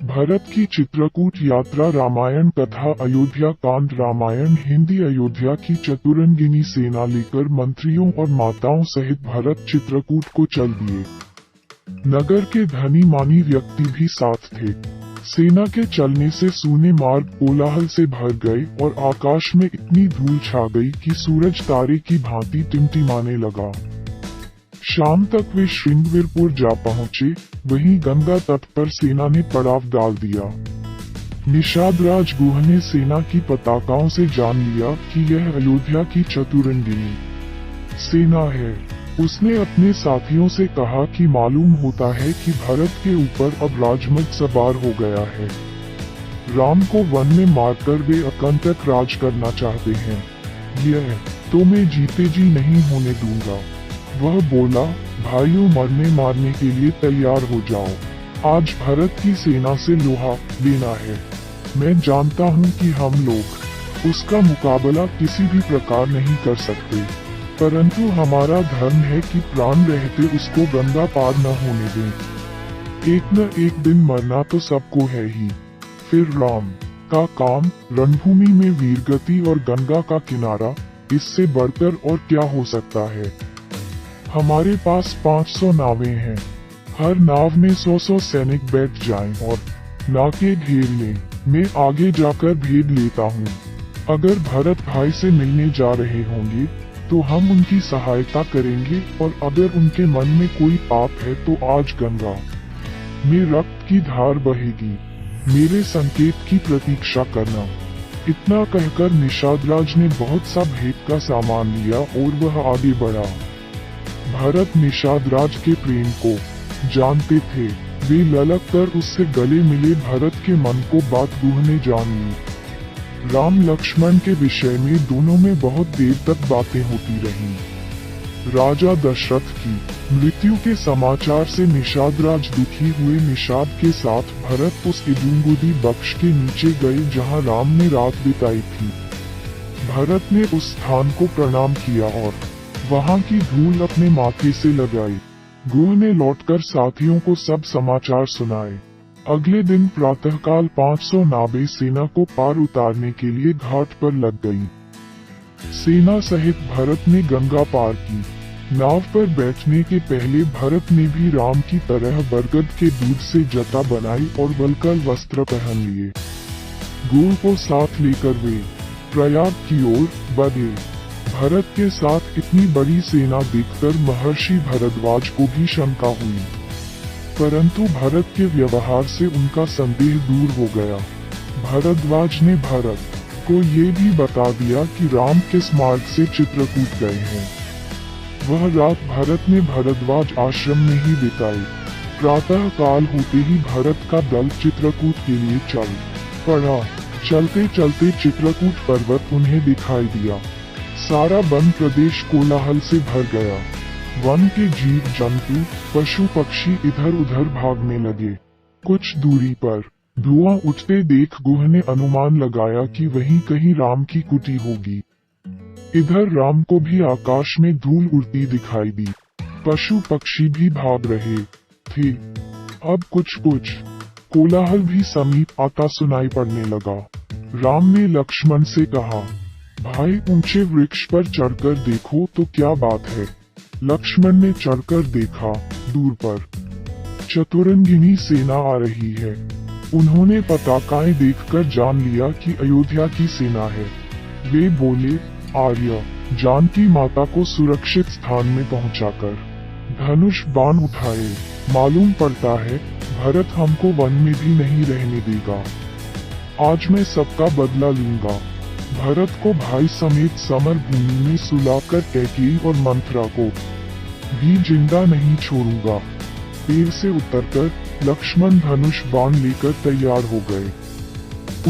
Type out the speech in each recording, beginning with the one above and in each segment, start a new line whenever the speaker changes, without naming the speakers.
भरत की चित्रकूट यात्रा। रामायण कथा। अयोध्या कांड। रामायण हिंदी। अयोध्या की चतुरंगिनी सेना लेकर मंत्रियों और माताओं सहित भरत चित्रकूट को चल दिए। नगर के धनी मानी व्यक्ति भी साथ थे। सेना के चलने से सूने मार्ग कोलाहल से भर गए और आकाश में इतनी धूल छा गई कि सूरज तारे की भांति टिमटिमाने लगा। शाम तक वे श्रृंगवीरपुर जा पहुंचे। वहीं गंगा तट पर सेना ने पड़ाव डाल दिया। निषादराज गुह ने सेना की पताकाओं से जान लिया कि यह अयोध्या की चतुरंगिनी सेना है। उसने अपने साथियों से कहा कि मालूम होता है कि भरत के ऊपर अब राजमद सवार हो गया है। राम को वन में मारकर वे अकंटक राज करना चाहते हैं। यह तो मैं जीते जी नहीं होने दूंगा। वह बोला, भाइयों, मरने मारने के लिए तैयार हो जाओ। आज भरत की सेना से लोहा लेना है। मैं जानता हूँ कि हम लोग उसका मुकाबला किसी भी प्रकार नहीं कर सकते, परंतु हमारा धर्म है कि प्राण रहते उसको गंगा पार न होने दें। एक न एक दिन मरना तो सबको है ही। फिर राम का काम रणभूमि में वीरगति और गंगा का किनारा, इससे बढ़कर और क्या हो सकता है। हमारे पास 500 नावें हैं। हर नाव में 100 सैनिक बैठ जाएं और नाके घेर लें। मैं आगे जाकर भेद लेता हूँ। अगर भरत भाई से मिलने जा रहे होंगे तो हम उनकी सहायता करेंगे, और अगर उनके मन में कोई पाप है तो आज गंगा में रक्त की धार बहेगी। मेरे संकेत की प्रतीक्षा करना। इतना कहकर निषादराज ने बहुत सा भेद का सामान लिया और वह आगे बढ़ा। भरत निषादराज के प्रेम को जानते थे। वे ललक कर उससे गले मिले। भरत के मन को बात गुह ने जान ली। राम लक्ष्मण के विषय में दोनों में बहुत देर तक बातें होती रहीं। राजा दशरथ की मृत्यु के समाचार से निषादराज दुखी हुए। निषाद के साथ भरत उस इदुंगुदी वृक्ष के नीचे गए जहां राम ने रात बिताई थी। भरत ने उस स्थान को प्रणाम किया और वहां की धूल अपने माथे से लगाई। गुह ने लौटकर साथियों को सब समाचार सुनाए। अगले दिन प्रातःकाल 500 नावें सेना को पार उतारने के लिए घाट पर लग गईं। सेना सहित भरत ने गंगा पार की। नाव पर बैठने के पहले भरत ने भी राम की तरह बरगद के दूध से जटा बनाई और वलकल वस्त्र पहन लिए। गुह को साथ लेकर वे प्रयाग की ओर बढ़े। भरत के साथ इतनी बड़ी सेना देखकर महर्षि भरद्वाज को भी शंका हुई, परंतु भरत के व्यवहार से उनका संदेह दूर हो गया। भरद्वाज ने भरत को ये भी बता दिया कि राम किस मार्ग से चित्रकूट गए हैं। वह रात भरत ने भरद्वाज आश्रम में ही बिताई। प्रातः काल होते ही भरत का दल चित्रकूट के लिए चल पड़ा। चलते चलते चित्रकूट पर्वत उन्हें दिखाई दिया। सारा वन प्रदेश कोलाहल से भर गया। वन के जीव जंतु, पशु पक्षी इधर उधर भागने लगे। कुछ दूरी पर धुआं उठते देख गुह ने अनुमान लगाया कि वहीं कहीं राम की कुटी होगी। इधर राम को भी आकाश में धूल उड़ती दिखाई दी। पशु पक्षी भी भाग रहे थे। अब कुछ कोलाहल भी समीप आता सुनाई पड़ने लगा। राम ने लक्ष्मण से कहा, भाई, ऊंचे वृक्ष पर चढ़कर देखो तो क्या बात है। लक्ष्मण ने चढ़कर देखा। दूर पर चतुरंगिनी सेना आ रही है। उन्होंने पताकाएं देखकर जान लिया कि अयोध्या की सेना है। वे बोले, आर्य, जानकी माता को सुरक्षित स्थान में पहुंचाकर धनुष बाण उठाए। मालूम पड़ता है भरत हमको वन में भी नहीं रहने देगा। आज मैं सबका बदला लूंगा। भरत को भाई समेत समर भूमि में सुलाकर कैकेयी और मंथरा को भी जिंदा नहीं छोड़ूंगा। पेड़ से उतरकर लक्ष्मण धनुष बाण लेकर तैयार हो गए।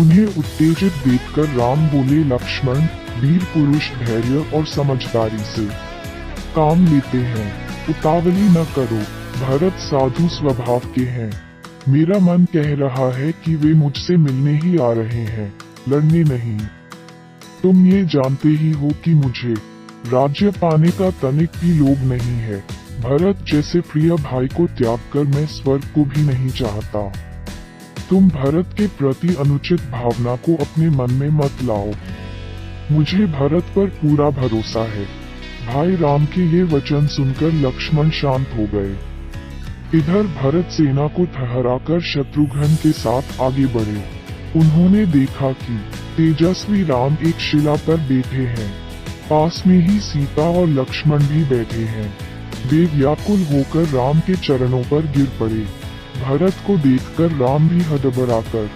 उन्हें उत्तेजित देखकर राम बोले, लक्ष्मण, वीर पुरुष धैर्य और समझदारी से काम लेते हैं। उतावली न करो। भरत साधु स्वभाव के हैं। मेरा मन कह रहा है कि वे मुझसे मिलने ही आ रहे हैं, लड़ने नहीं। तुम ये जानते ही हो कि मुझे राज्य पाने का तनिक भी लोभ नहीं है। भरत जैसे प्रिय भाई को त्याग कर मैं स्वर्ग को भी नहीं चाहता। तुम भरत के प्रति अनुचित भावना को अपने मन में मत लाओ। मुझे भरत पर पूरा भरोसा है। भाई राम के ये वचन सुनकर लक्ष्मण शांत हो गए। इधर भरत सेना को ठहराकर शत्रुघ्न के साथ आगे बढ़े। उन्होंने देखा कि तेजस्वी राम एक शिला पर बैठे हैं। पास में ही सीता और लक्ष्मण भी बैठे हैं। वे व्याकुल होकर राम के चरणों पर गिर पड़े। भरत को देखकर राम भी हड़बड़ाकर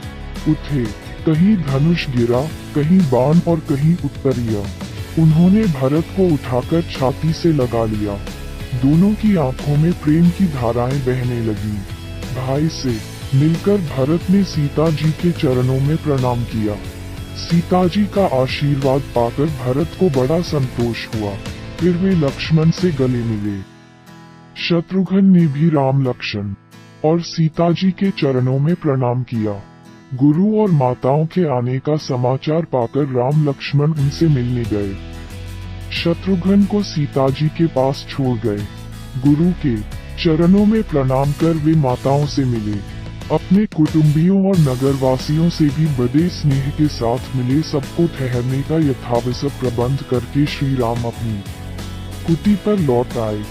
उठे। कहीं धनुष गिरा, कहीं बाण और कहीं उत्तरीय। उन्होंने भरत को उठाकर छाती से लगा लिया। दोनों की आंखों में प्रेम की धाराएं बहने लगी। भाई से मिलकर भरत ने सीता जी के चरणों में प्रणाम किया। सीता जी का आशीर्वाद पाकर भरत को बड़ा संतोष हुआ। फिर वे लक्ष्मण से गले मिले। शत्रुघ्न ने भी राम, लक्ष्मण और सीता जी के चरणों में प्रणाम किया। गुरु और माताओं के आने का समाचार पाकर राम लक्ष्मण उनसे मिलने गए। शत्रुघ्न को सीता जी के पास छोड़ गए। गुरु के चरणों में प्रणाम कर वे माताओं से मिले। अपने कुटुंबियों और नगरवासियों से भी बड़े स्नेह के साथ मिले। सबको ठहरने का यथावश्यक प्रबंध करके श्री राम अपनी कुटी पर लौट आए।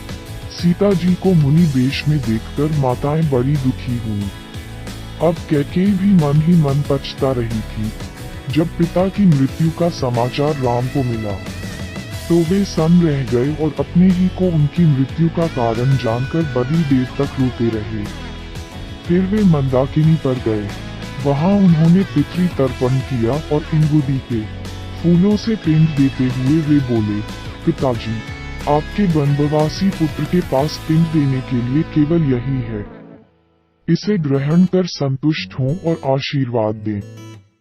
सीता जी को मुनि वेश में देखकर माताएं बड़ी दुखी हुई। अब कैकेयी भी मन ही मन पछता रही थी। जब पिता की मृत्यु का समाचार राम को मिला तो वे सन्न रह गए और अपने ही को उनकी मृत्यु का कारण जानकर बड़ी देर तक रोते रहे। फिर वे मंदाकिनी पर गए। वहां उन्होंने पितृ तर्पण किया और इंगुदी के फूलों से पिंड देते हुए वे बोले, पिताजी, आपके वनवासी पुत्र के पास पिंड देने के लिए केवल यही है। इसे ग्रहण कर संतुष्ट हों और आशीर्वाद दें।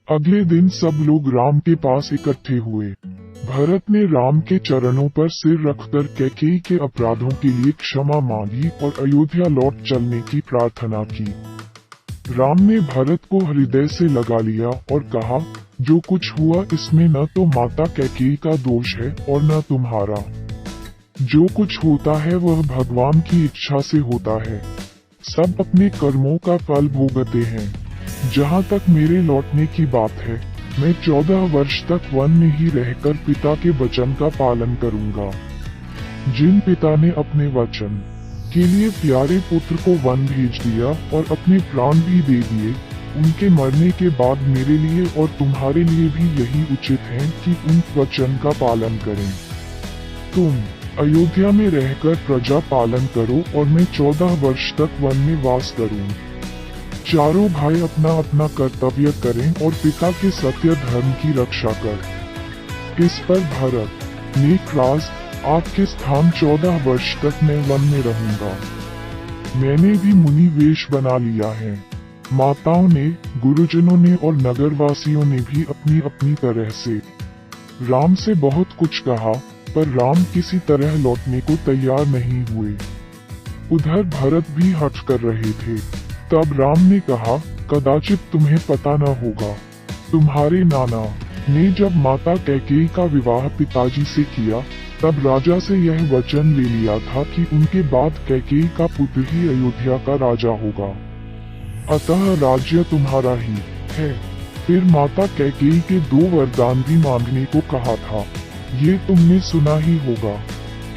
अगले दिन सब लोग राम के पास इकट्ठे हुए। भरत ने राम के चरणों पर सिर रखकर कैकेयी के अपराधों के लिए क्षमा मांगी और अयोध्या लौट चलने की प्रार्थना की। राम ने भरत को हृदय से लगा लिया और कहा, जो कुछ हुआ इसमें न तो माता कैकेयी का दोष है और न तुम्हारा। जो कुछ होता है वह भगवान की इच्छा से होता है। सब अपने कर्मों का फल भोगते हैं। जहाँ तक मेरे लौटने की बात है, मैं 14 वर्ष तक वन में ही रहकर पिता के वचन का पालन करूंगा। जिन पिता ने अपने वचन के लिए प्यारे पुत्र को वन भेज दिया और अपने प्राण भी दे दिए, उनके मरने के बाद मेरे लिए और तुम्हारे लिए भी यही उचित है कि उन वचन का पालन करें। तुम अयोध्या में रहकर प्रजा पालन करो और मैं 14 वर्ष तक वन में वास करूं। चारों भाई अपना अपना कर्तव्य करें और पिता के सत्य धर्म की रक्षा कर। इस पर भरत ने राज, आपके स्थान 14 वर्ष तक मैं वन में रहूंगा। मैंने भी मुनि वेश बना लिया है। माताओं ने, गुरुजनों ने और नगरवासियों ने भी अपनी अपनी तरह से राम से बहुत कुछ कहा, पर राम किसी तरह लौटने को तैयार नहीं हुए। उधर भरत भी हठ कर रहे थे। तब राम ने कहा, कदाचित तुम्हें पता न होगा, तुम्हारे नाना ने जब माता कैकेयी का विवाह पिताजी से किया, तब राजा से यह वचन ले लिया था कि उनके बाद कैकेयी का पुत्र ही अयोध्या का राजा होगा। अतः राज्य तुम्हारा ही है। फिर माता कैकेयी के 2 वरदान भी मांगने को कहा था। ये तुमने सुना ही होगा।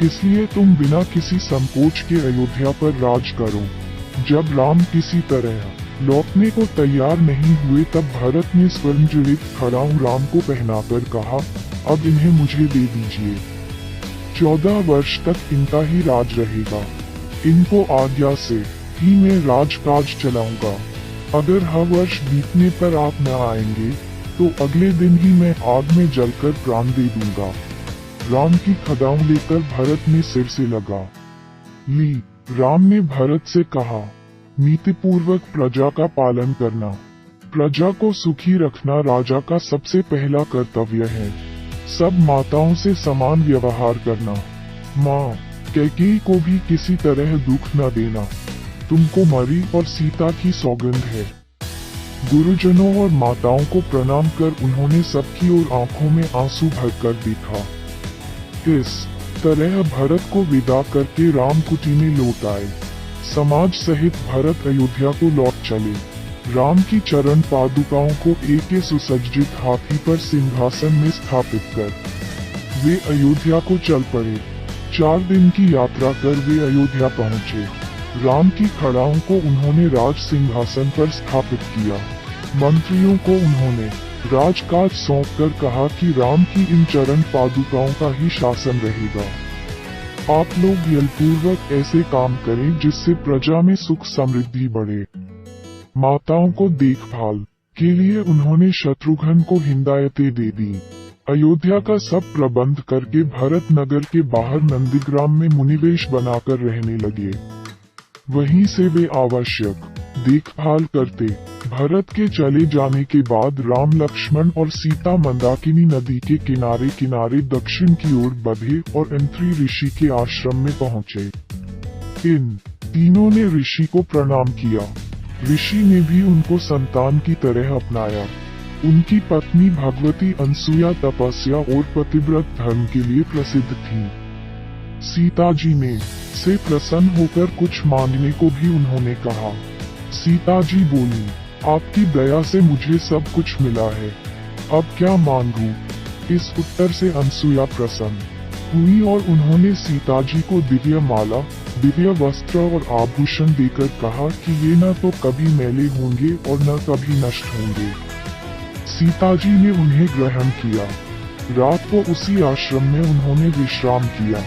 इसलिए तुम बिना किसी संकोच के अयोध्या पर राज करो। जब राम किसी तरह लौटने को तैयार नहीं हुए, तब भरत ने स्वर्ण जड़ित खड़ाऊ राम को पहनाकर कहा, अब इन्हें मुझे दे दीजिए। 14 वर्ष तक इनका ही राज रहेगा। इनको आज्ञा से ही मैं राजकाज चलाऊंगा। अगर हर वर्ष बीतने पर आप न आएंगे, तो अगले दिन ही मैं आग में जलकर प्राण दे दूंगा। राम की खड़ाऊ लेकर भरत ने सिर से लगा ली। राम ने भरत से कहा, नीतिपूर्वक प्रजा का पालन करना, प्रजा को सुखी रखना राजा का सबसे पहला कर्तव्य है। सब माताओं से समान व्यवहार करना। माँ कैकेयी को भी किसी तरह दुख न देना। तुमको मरी और सीता की सौगंध है। गुरुजनों और माताओं को प्रणाम कर उन्होंने सबकी ओर आंखों में आंसू भरकर देखा। इस तरह भरत को विदा करके राम कुटी में लौट आए। समाज सहित भरत अयोध्या को लौट चले। राम की चरण पादुकाओं को एक सुसज्जित हाथी पर सिंहासन में स्थापित कर वे अयोध्या को चल पड़े। 4 दिन की यात्रा कर वे अयोध्या पहुंचे। राम की खड़ाओं को उन्होंने राज सिंहासन पर स्थापित किया। मंत्रियों को उन्होंने राजकाज सौंपकर कहा कि राम की इन चरण पादुकाओं का ही शासन रहेगा। आप लोग बलपूर्वक ऐसे काम करें जिससे प्रजा में सुख समृद्धि बढ़े। माताओं को देखभाल के लिए उन्होंने शत्रुघ्न को हिदायतें दे दी। अयोध्या का सब प्रबंध करके भरत नगर के बाहर नंदीग्राम में मुनिवेश बनाकर रहने लगे। वहीं से वे आवश्यक देखभाल करते। भरत के चले जाने के बाद राम लक्ष्मण और सीता मंदाकिनी नदी के किनारे किनारे दक्षिण की ओर बढ़े और अंत्री ऋषि के आश्रम में पहुंचे। इन तीनों ने ऋषि को प्रणाम किया। ऋषि ने भी उनको संतान की तरह अपनाया। उनकी पत्नी भगवती अनसुया तपस्या और पतिव्रत धर्म के लिए प्रसिद्ध थी। सीता जी ने से प्रसन्न होकर कुछ मांगने को भी उन्होंने कहा। सीता जी बोली, आपकी दया से मुझे सब कुछ मिला है, अब क्या मांगूं? इस उत्तर से अनसुया प्रसन्न हुई और उन्होंने सीता जी को दिव्य माला, दिव्य वस्त्र और आभूषण देकर कहा कि ये न तो कभी मैले होंगे और न कभी नष्ट होंगे। सीता जी ने उन्हें ग्रहण किया। रात को उसी आश्रम में उन्होंने विश्राम किया।